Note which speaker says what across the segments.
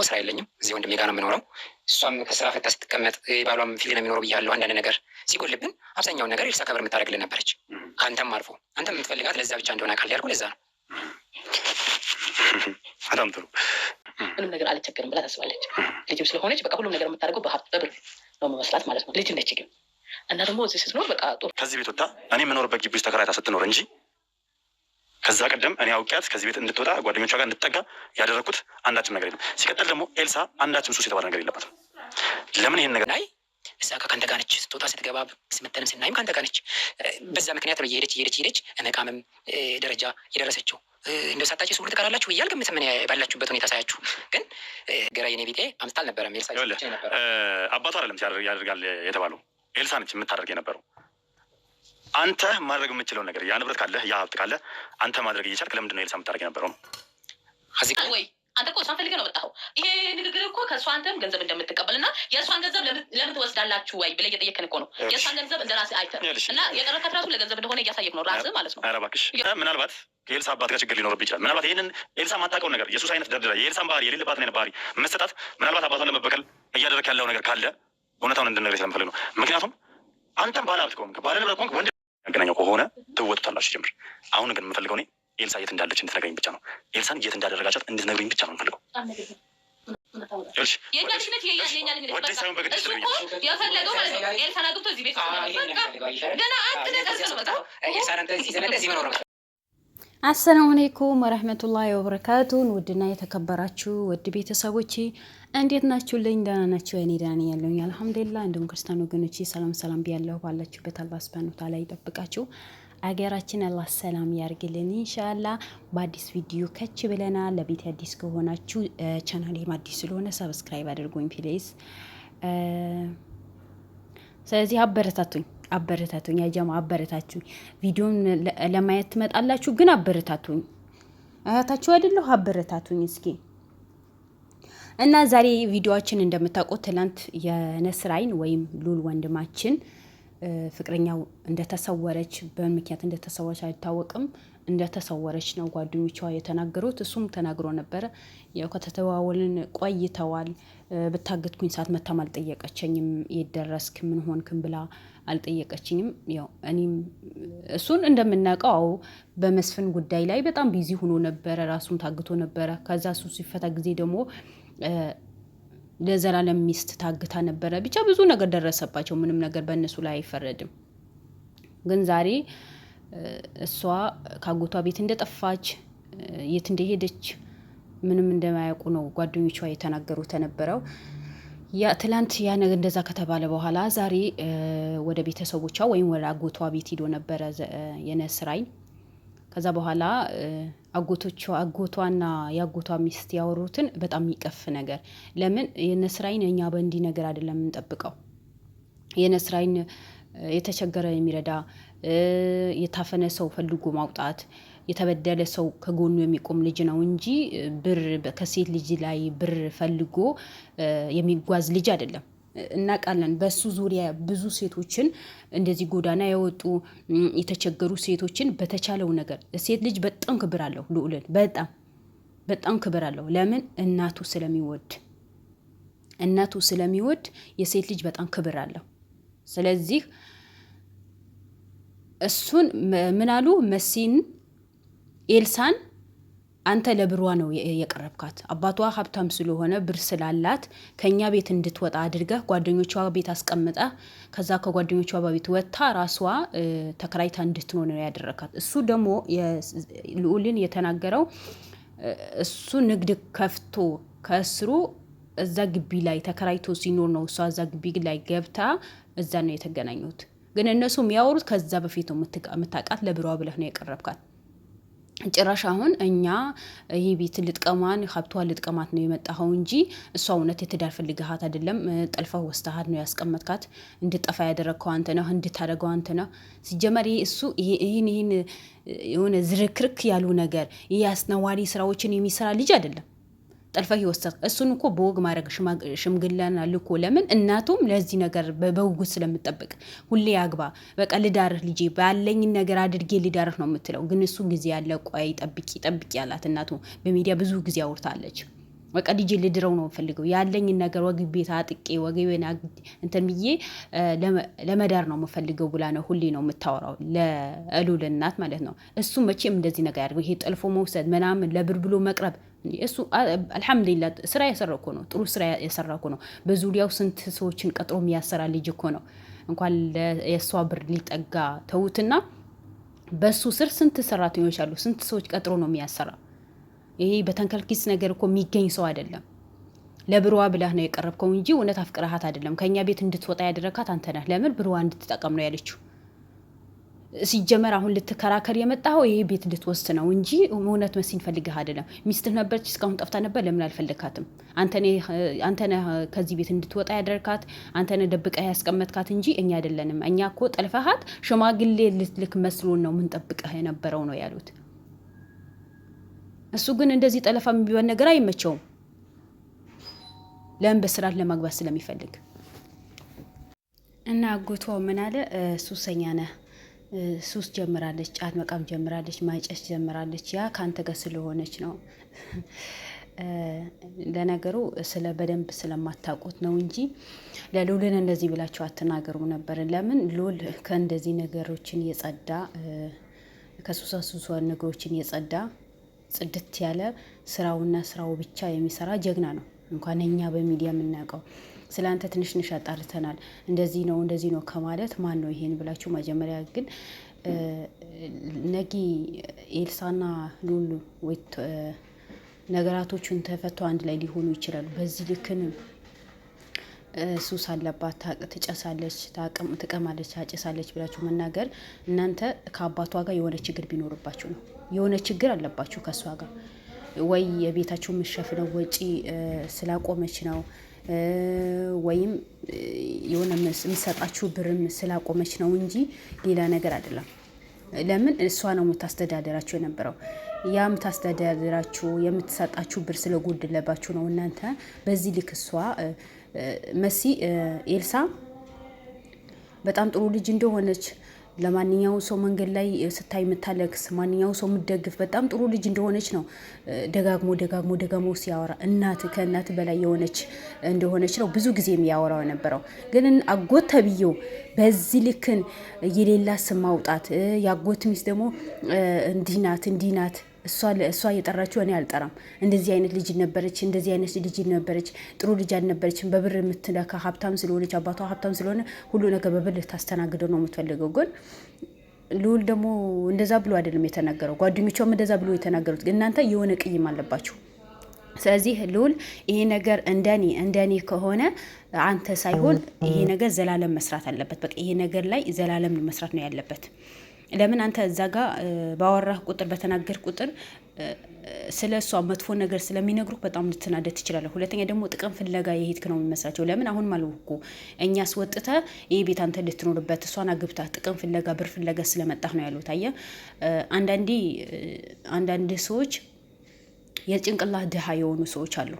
Speaker 1: እንደምታውቀው ስራ የለኝም። እዚህ ወንድሜ ጋር ነው የምኖረው። እሷም ከስራ ፈታ ስትቀመጥ ባሏም ፊልድ ነው የሚኖረው ብያለሁ። አንዳንድ ነገር ሲጎልብን አብዛኛውን ነገር ኤልሳ ከበር የምታደርግልን ነበረች። ከአንተም አልፎ አንተም የምትፈልጋት ለዛ ብቻ እንደሆነ ቃል ያልኩ ለዛ ነው።
Speaker 2: በጣም ጥሩ።
Speaker 3: ምንም ነገር አልቸገርም ብላ ታስባለች። ልጅም ስለሆነች በቃ ሁሉም ነገር የምታደርገው በሀብት በብር ነው መስላት ማለት ነው። ልጅ ነች ግን እና ደግሞ እዚህ ስትኖር በቃ ጥሩ
Speaker 2: ከዚህ ቤት ወጣ እኔ የምኖርበት ግቢ ውስጥ ተከራይታ ስትኖር እንጂ ከዛ ቀደም እኔ አውቂያት ከዚህ ቤት እንድትወጣ ጓደኞቿ ጋር እንድትጠጋ ያደረኩት አንዳችም ነገር የለም። ሲቀጥል ደግሞ ኤልሳ አንዳችም ሱስ የተባለ ነገር የለባትም። ለምን ይሄን ነገር
Speaker 1: ላይ እዛ ከአንተ ጋር ነች። ስትወጣ ስትገባ ስመተንም ስናይም ከአንተ ጋር ነች። በዛ ምክንያት ነው እየሄደች መቃመም ደረጃ የደረሰችው። እንደው ሳታጭሱ ሁሉ ትቀራላችሁ ብዬ አልገምትም። ምን ባላችሁበት ሁኔታ ሳያችሁ ግን ገራ የኔ ቢጤ አምስት አልነበረም። ኤልሳ
Speaker 2: አባቷ አይደለም ያደርጋል የተባለው ኤልሳ ነች የምታደርግ የነበረው። አንተ ማድረግ የምችለው ነገር ያ ንብረት ካለ ያ ሀብት ካለ አንተ ማድረግ እየቻልክ ለምንድን ነው ኤልሳ የምታደርግ የነበረው ነው?
Speaker 3: ወይ አንተ እኮ እሷን ፈልገህ ነው ወጣኸው። ይሄ ንግግር እኮ ከእሷ አንተም ገንዘብ እንደምትቀበል እና የእሷን ገንዘብ ለምን ትወስዳላችሁ ወይ ብለህ እየጠየቅን እኮ ነው። የእሷን ገንዘብ እንደ ራስህ አይተህ እና የቀረካት ራሱ ለገንዘብ እንደሆነ እያሳየህ ነው ራስህ ማለት ነው።
Speaker 2: ኧረ እባክሽ ምናልባት ከኤልሳ አባት ጋር ችግር ሊኖርብህ ይችላል። ምናልባት ይህንን ኤልሳ የማታውቀውን ነገር የሱስ አይነት ደርድራ የኤልሳን ባህሪ የሌለባትን አይነት ባህሪ መሰጣት ምናልባት አባቷን ለመበቀል እያደረክ ያለው ነገር ካለ እውነታውን እንድንነግርህ ስለምፈልግ ነው። ምክንያቱም አንተም ባለ ሀብት ከሆንክ ባለ ንብረት ከሆንክ ወንድ ያገናኘው ከሆነ ትወጡታላችሁ ጀምር። አሁን ግን የምፈልገው እኔ ኤልሳ የት እንዳለች እንድትነግረኝ ብቻ ነው። ኤልሳን የት እንዳደረጋቻት እንድትነግረኝ ብቻ ነው የምፈልገው።
Speaker 4: አሰላሙ አለይኩም ወረህመቱላሂ ወበረካቱ። ውድና የተከበራችሁ ውድ ቤተሰቦቼ እንዴት ናችሁልኝ? ደህና ናችሁ? እኔ ደህና ነኝ ያለሁኝ አልሐምዱሊላህ። እንዲሁም ክርስቲያን ወገኖቼ ሰላም ብያለሁ። ባላችሁበት አላህ ሱብሃነሁ ወተዓላ ይጠብቃችሁ። አገራችን አላህ ሰላም ያርግልን ኢንሻአላህ። በአዲስ ቪዲዮ ከች ብለናል። ለቤት አዲስ ከሆናችሁ ቻናሌም አዲስ ስለሆነ ሰብስክራይብ አድርጉኝ ፕሊዝ። ስለዚህ አበረታቱኝ ያጀማ አበረታቱኝ። ቪዲዮን ለማየት ትመጣላችሁ ግን አበረታቱኝ። አያታችሁ አይደለሁ? አበረታቱኝ እስኪ። እና ዛሬ ቪዲዮአችን እንደምታውቁት ትላንት የነስራይን ወይም ሉል ወንድማችን ፍቅረኛው እንደተሰወረች በምክንያት እንደተሰወረች አይታወቅም። እንደተሰወረች ነው ጓደኞቿ የተናገሩት። እሱም ተናግሮ ነበረ። ያው ከተተዋወልን ቆይተዋል። ብታገትኩኝ ሰዓት መታም አልጠየቀችኝም። የደረስክ ምን ሆንክም ብላ አልጠየቀችኝም። ያው እኔም እሱን እንደምናውቀው በመስፍን ጉዳይ ላይ በጣም ቢዚ ሆኖ ነበረ። ራሱም ታግቶ ነበረ። ከዛ እሱ ሲፈታ ጊዜ ደግሞ ለዘላለም ሚስት ታግታ ነበረ። ብቻ ብዙ ነገር ደረሰባቸው። ምንም ነገር በእነሱ ላይ አይፈረድም። ግን ዛሬ እሷ ካጎቷ ቤት እንደጠፋች የት እንደሄደች ምንም እንደማያውቁ ነው ጓደኞቿ የተናገሩት ተነበረው። ያ ትላንት ያ ነገር እንደዛ ከተባለ በኋላ ዛሬ ወደ ቤተሰቦቿ ወይም ወደ አጎቷ ቤት ሄዶ ነበረ የነስራይ። ከዛ በኋላ አጎቷና የአጎቷ ሚስት ያወሩትን በጣም የሚቀፍ ነገር። ለምን የነስራይን እኛ በእንዲህ ነገር አይደለም የምንጠብቀው። የነስራይን የተቸገረ የሚረዳ የታፈነ ሰው ፈልጎ ማውጣት፣ የተበደለ ሰው ከጎኑ የሚቆም ልጅ ነው እንጂ ብር ከሴት ልጅ ላይ ብር ፈልጎ የሚጓዝ ልጅ አይደለም። እናውቃለን። በሱ ዙሪያ ብዙ ሴቶችን እንደዚህ ጎዳና ያወጡ የተቸገሩ ሴቶችን በተቻለው ነገር ሴት ልጅ በጣም ክብር አለው። ልዑልን በጣም ክብር አለው። ለምን እናቱ ስለሚወድ የሴት ልጅ በጣም ክብር አለው። ስለዚህ እሱን ምናሉ መሲን ኤልሳን አንተ ለብሯ ነው የቀረብካት። አባቷ ሀብታም ስለሆነ ብር ስላላት ከኛ ቤት እንድትወጣ አድርገህ ጓደኞቿ ቤት አስቀምጣ ከዛ ከጓደኞቿ ቤት ወጥታ ራሷ ተከራይታ እንድትኖር ነው ያደረካት። እሱ ደግሞ ልዑልን የተናገረው እሱ ንግድ ከፍቶ ከስሩ እዛ ግቢ ላይ ተከራይቶ ሲኖር ነው እሷ እዛ ግቢ ላይ ገብታ እዛ ነው የተገናኙት። ግን እነሱ የሚያወሩት ከዛ በፊት ነው የምታውቃት ለብሯ ብለህ ነው የቀረብካት። ጭራሽ አሁን እኛ ይሄ ቤት ልጥቀማን ሀብቷ ልጥቀማት ነው የመጣኸው እንጂ እሷ እውነት የትዳር ፈልግሃት አይደለም። ጠልፈህ ወስደሃት ነው ያስቀመጥካት። እንድጠፋ ያደረግከው አንተ ነህ፣ እንድታደርገው አንተ ነህ። ሲጀመር እሱ ይህን የሆነ ዝርክርክ ያሉ ነገር ይህ አስነዋሪ ስራዎችን የሚሰራ ልጅ አይደለም። ጠልፈህ ይወሰድ። እሱን እኮ በወግ ማድረግ ሽምግልና ልኮ ለምን እናቱም ለዚህ ነገር በውጉት ስለምጠብቅ ሁሌ ያግባ በቃ ልዳርህ ልጄ ባለኝ ነገር አድርጌ ልዳርህ ነው የምትለው። ግን እሱ ጊዜ ያለ ቆይ ጠብቂ ያላት እናቱ በሚዲያ ብዙ ጊዜ አውርታለች። በቃ ልጄ ልድረው ነው የምፈልገው። ያለኝን ነገር ወግቤ ታጥቄ ወገቤን እንትን ብዬ ለመዳር ነው የምፈልገው ብላ ነው ሁሌ ነው የምታወራው፣ ለሉል እናት ማለት ነው። እሱ መቼም እንደዚህ ነገር ያደርገው ይሄ ጠልፎ መውሰድ ምናምን ለብር ብሎ መቅረብ እሱ አልሐምዱሊላህ ስራ የሰራ እኮ ነው፣ ጥሩ ስራ የሰራ እኮ ነው። በዙሪያው ስንት ሰዎችን ቀጥሮ የሚያሰራ ልጅ እኮ ነው። እንኳን የእሷ ብር ሊጠጋ ተውትና በሱ ስር ስንት ሰራተኞች አሉ፣ ስንት ሰዎች ቀጥሮ ነው የሚያሰራ። ይሄ በተንከልኪስ ነገር እኮ የሚገኝ ሰው አይደለም። ለብሯ ብላህ ነው የቀረብከው እንጂ እውነት አፍቅረሃት አይደለም። ከኛ ቤት እንድትወጣ ያደረካት አንተ ነህ። ለምን ብሯ እንድትጠቀም ነው ያለችው። ሲጀመር አሁን ልትከራከር የመጣኸው ይሄ ቤት ልትወስድ ነው እንጂ እውነት መሲን ፈልገህ አይደለም። ሚስትህ ነበረች እስካሁን ጠፍታ ነበር። ለምን አልፈለግካትም? አንተ ነህ ከዚህ ቤት እንድትወጣ ያደርካት፣ አንተ ነህ ደብቀህ ያስቀመጥካት እንጂ እኛ አይደለንም። እኛ እኮ ጠልፈሃት ሽማግሌ ልትልክ መስሎን ነው ምን ጠብቀህ የነበረው ነው ያሉት። እሱ ግን እንደዚህ ጠለፋ የሚባል ነገር አይመቸውም። ለምን? በስርዓት ለማግባት ስለሚፈልግ እና አጎቷ ምን አለ፣ ሱሰኛ ነህ፣ ሱስ ጀምራለች፣ ጫት መቃም ጀምራለች፣ ማጨስ ጀምራለች። ያ ከአንተ ጋር ስለሆነች ነው። ለነገሩ ስለ በደንብ ስለማታውቁት ነው እንጂ ለሉልን እንደዚህ ብላችሁ አትናገሩ ነበር። ለምን ሉል ከእንደዚህ ነገሮችን የጸዳ ከሱሳ ነገሮችን የጸዳ ጽድት ያለ ስራውና ስራው ብቻ የሚሰራ ጀግና ነው። እንኳን እኛ በሚዲያ የምናውቀው ስለ አንተ ትንሽ አጣርተናል። እንደዚህ ነው ከማለት ማን ነው ይሄን ብላችሁ መጀመሪያ ግን ነጊ ኤልሳና ሉሉ ወይ ነገራቶቹን ተፈተው አንድ ላይ ሊሆኑ ይችላሉ። በዚህ ልክን ሱስ አለባት፣ ትጨሳለች፣ ትቀማለች፣ ታጨሳለች ብላችሁ መናገር እናንተ ከአባቷ ጋር የሆነ ችግር ቢኖርባችሁ ነው። የሆነ ችግር አለባችሁ ከሷ ጋር ወይ የቤታችሁ የምትሸፍነው ወጪ ስላቆመች ነው፣ ወይም የሆነ የምትሰጣችሁ ብርም ስላቆመች ነው እንጂ ሌላ ነገር አይደለም። ለምን እሷ ነው የምታስተዳደራችሁ የነበረው። ያ የምታስተዳደራችሁ የምትሰጣችሁ ብር ስለጎደለባችሁ ነው እናንተ በዚህ ልክ። እሷ መሲ ኤልሳ በጣም ጥሩ ልጅ እንደሆነች ለማንኛው ሰው መንገድ ላይ ስታይ የምታለቅስ ማንኛው ሰው የምትደግፍ በጣም ጥሩ ልጅ እንደሆነች ነው ደጋግሞ ሲያወራ እናት ከእናት በላይ የሆነች እንደሆነች ነው ብዙ ጊዜ የሚያወራው የነበረው። ግን አጎት ተብዬው በዚህ ልክን የሌላ ስም ማውጣት፣ የአጎት ሚስት ደግሞ እንዲህ ናት እሷ የጠራችው እኔ አልጠራም። እንደዚህ አይነት ልጅ ነበረች፣ እንደዚህ አይነት ልጅ ነበረች፣ ጥሩ ልጅ አልነበረችም። በብር የምትለካ ሀብታም ስለሆነች አባቷ ሀብታም ስለሆነ ሁሉ ነገር በብር ልታስተናግደው ነው የምትፈልገው። ግን ልዑል ደግሞ እንደዛ ብሎ አይደለም የተናገረው፣ ጓደኞቿም እንደዛ ብሎ የተናገሩት። ግን እናንተ የሆነ ቅይም አለባችሁ። ስለዚህ ልዑል ይሄ ነገር እንደኔ ከሆነ አንተ ሳይሆን ይሄ ነገር ዘላለም መስራት አለበት። በቃ ይሄ ነገር ላይ ዘላለም መስራት ነው ያለበት። ለምን አንተ እዛ ጋር ባወራህ ቁጥር በተናገር ቁጥር ስለ እሷ መጥፎ ነገር ስለሚነግሩህ በጣም ልትናደድ ትችላለህ። ሁለተኛ ደግሞ ጥቅም ፍለጋ የሄድክ ነው የሚመስላቸው። ለምን አሁን ማለት እኮ እኛ አስወጥተ ይሄ ቤት አንተ ልትኖርበት እሷን አግብታ ጥቅም ፍለጋ ብር ፍለጋ ስለመጣህ ነው ያሉት። አየህ አንዳንድ ሰዎች የጭንቅላት ድሃ የሆኑ ሰዎች አሉ።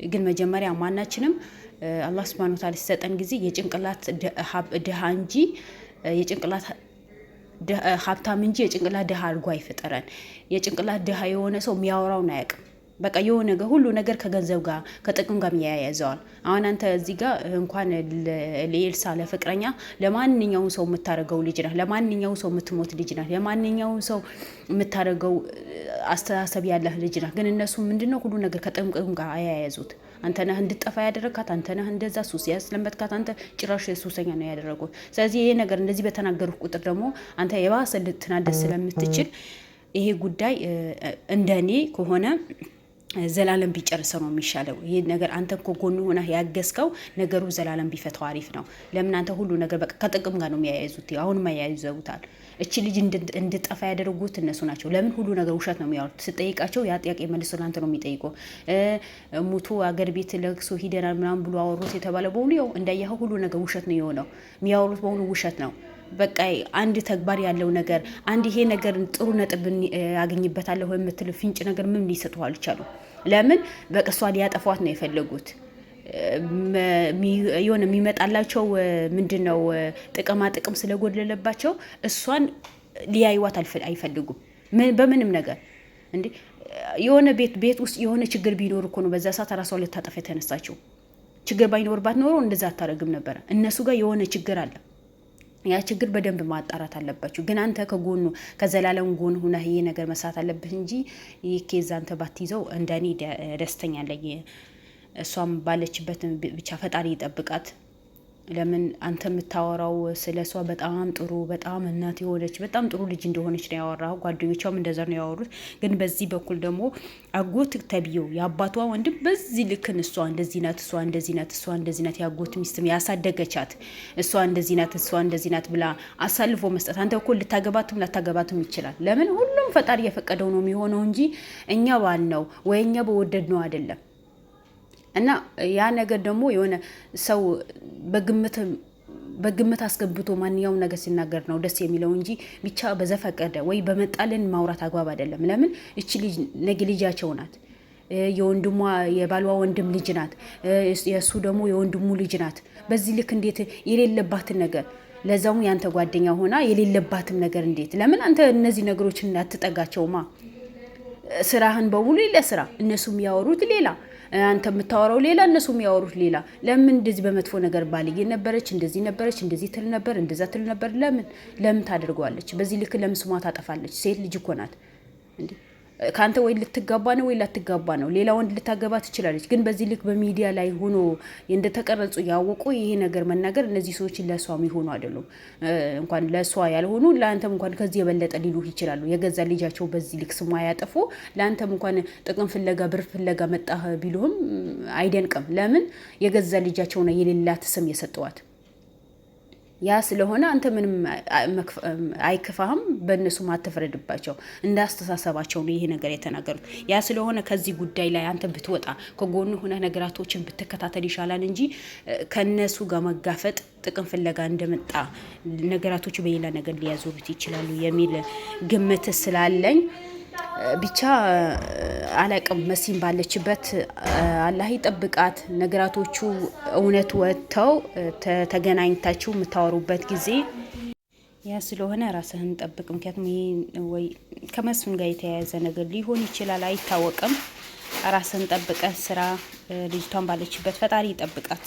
Speaker 4: ግን መጀመሪያ ማናችንም አላህ ሱብሃነሁ ወተዓላ ሲሰጠን ጊዜ የጭንቅላት ድሃ እንጂ የጭንቅላት ሀብታም እንጂ የጭንቅላት ድሃ አድርጎ አይፈጠረን። የጭንቅላት ድሃ የሆነ ሰው የሚያወራውን አያውቅም። በቃ የሆነ ነገር ሁሉ ነገር ከገንዘብ ጋር ከጥቅም ጋር ያያያዘዋል። አሁን አንተ እዚህ ጋር እንኳን ለኤልሳ ለፍቅረኛ ለማንኛውም ሰው የምታደርገው ልጅ ነህ። ለማንኛውም ሰው የምትሞት ልጅ ነህ። ለማንኛውም ሰው የምታደርገው አስተሳሰብ ያለህ ልጅ ነህ። ግን እነሱ ምንድነው ሁሉ ነገር ከጥቅም ጋር አያያዙት። አንተ ነህ እንድጠፋ ያደረካት፣ አንተ ነህ እንደዛ ሱስ ያስለመድካት፣ አንተ ጭራሽ ሱሰኛ ነው ያደረጉት። ስለዚህ ይሄ ነገር እንደዚህ በተናገሩት ቁጥር ደግሞ አንተ የባሰ ልትናደድ ስለምትችል ይሄ ጉዳይ እንደኔ ከሆነ ዘላለም ቢጨርሰው ነው የሚሻለው። ይሄ ነገር አንተ እኮ ጎን ሆነ ያገዝከው ነገሩ ዘላለም ቢፈታው አሪፍ ነው። ለምን አንተ ሁሉ ነገር በቃ ከጥቅም ጋር ነው የሚያያዙት። አሁንም ያያይዘውታል። እቺ ልጅ እንድጠፋ ያደረጉት እነሱ ናቸው። ለምን ሁሉ ነገር ውሸት ነው የሚያወሩት። ስጠይቃቸው ያ ጥያቄ መልሶ ላንተ ነው የሚጠይቀው። ሙቱ አገር ቤት ለቅሶ ሂደናል ምናምን ብሎ አወሩት የተባለ በሙሉ ያው እንዳያኸው ሁሉ ነገር ውሸት ነው የሆነው። የሚያወሩት በሙሉ ውሸት ነው። በቃ አንድ ተግባር ያለው ነገር አንድ ይሄ ነገር ጥሩ ነጥብ ያገኝበታለሁ የምትል ፍንጭ ነገር ምን ሊሰጡህ አልቻሉም። ለምን በቃ እሷ ሊያጠፏት ነው የፈለጉት። የሆነ የሚመጣላቸው ምንድነው ጥቅም ስለጎደለባቸው እሷን ሊያይዋት አይፈልጉም በምንም ነገር። እንዴ የሆነ ቤት ውስጥ የሆነ ችግር ቢኖር እኮ ነው በዛ ሰዓት ራሷ ልታጠፋ የተነሳችው። ችግር ባይኖርባት ኖሮ እንደዛ አታረግም ነበር። እነሱ ጋር የሆነ ችግር አለ። ያ ችግር በደንብ ማጣራት አለባችሁ። ግን አንተ ከጎኑ ከዘላለም ጎን ሆነህ ይሄ ነገር መስራት አለብህ እንጂ ይሄ ኬዝ አንተ ባትይዘው እንደኔ ደስተኛ ነኝ። እሷም ባለችበት ብቻ ፈጣሪ ይጠብቃት። ለምን አንተ የምታወራው ስለ እሷ በጣም ጥሩ በጣም እናት የሆነች በጣም ጥሩ ልጅ እንደሆነች ነው ያወራው። ጓደኞቿም እንደዛ ነው ያወሩት። ግን በዚህ በኩል ደግሞ አጎት ተብዬው የአባቷ ወንድም በዚህ ልክን እሷ እንደዚህ ናት፣ እሷ እንደዚህ ናት፣ እሷ እንደዚህ ናት፣ ያጎት ሚስትም ያሳደገቻት እሷ እንደዚህ ናት፣ እሷ እንደዚህ ናት ብላ አሳልፎ መስጠት። አንተ እኮ ልታገባትም ላታገባትም ይችላል። ለምን ሁሉም ፈጣሪ የፈቀደው ነው የሚሆነው እንጂ እኛ ባል ነው ወይ እኛ በወደድ ነው አይደለም። እና ያ ነገር ደግሞ የሆነ ሰው በግምት አስገብቶ ማንኛውም ነገር ሲናገር ነው ደስ የሚለው እንጂ ብቻ በዘፈቀደ ወይ በመጣልን ማውራት አግባብ አይደለም። ለምን እቺ ልጅ ነገ ልጃቸው ናት። የወንድሟ የባሏ ወንድም ልጅ ናት። የእሱ ደግሞ የወንድሙ ልጅ ናት። በዚህ ልክ እንዴት የሌለባትን ነገር ለዛው ያንተ ጓደኛ ሆና የሌለባትም ነገር እንዴት? ለምን አንተ እነዚህ ነገሮችን አትጠጋቸውማ? ስራህን በሙሉ ለስራ እነሱ የሚያወሩት ሌላ አንተ የምታወራው ሌላ እነሱ የሚያወሩት ሌላ። ለምን እንደዚህ በመጥፎ ነገር ባልዬ ነበረች እንደዚህ ነበረች እንደዚህ ትል ነበር እንደዛ ትል ነበር። ለምን ታደርገዋለች? በዚህ ልክ ለምን ስሟ ታጠፋለች? ሴት ልጅ እኮ ናት እንዴ! ካንተ ወይ ልትጋባ ነው ወይ ላትጋባ ነው። ሌላ ወንድ ልታገባ ትችላለች። ግን በዚህ ልክ በሚዲያ ላይ ሆኖ እንደተቀረጹ ያወቁ ይሄ ነገር መናገር እነዚህ ሰዎች ለሷ የሚሆኑ አይደሉም። እንኳን ለሷ ያልሆኑ ለአንተም እንኳን ከዚህ የበለጠ ሊሉህ ይችላሉ። የገዛ ልጃቸው በዚህ ልክ ስሟ ያጠፉ ለአንተም እንኳን ጥቅም ፍለጋ ብር ፍለጋ መጣህ ቢሉህም አይደንቅም። ለምን የገዛ ልጃቸው ነው የሌላት ስም የሰጠዋት። ያ ስለሆነ አንተ ምንም አይክፋህም፣ በእነሱም አትፍረድባቸው። እንዳስተሳሰባቸው ነው ይሄ ነገር የተናገሩት። ያ ስለሆነ ከዚህ ጉዳይ ላይ አንተ ብትወጣ ከጎኑ ሆነ ነገራቶችን ብትከታተል ይሻላል እንጂ ከነሱ ጋር መጋፈጥ ጥቅም ፍለጋ እንደመጣ ነገራቶች በሌላ ነገር ሊያዞሩት ይችላሉ የሚል ግምት ስላለኝ ብቻ አላቅም። መሲም ባለችበት አላህ ይጠብቃት። ነገራቶቹ እውነት ወጥተው ተገናኝታችሁ የምታወሩበት ጊዜ ያ ስለሆነ ራስህን ጠብቅ። ምክንያቱም ይሄ ወይ ከመስፍን ጋር የተያያዘ ነገር ሊሆን ይችላል፣ አይታወቅም። ራስህን ጠብቀህ ስራ። ልጅቷን ባለችበት ፈጣሪ ይጠብቃት።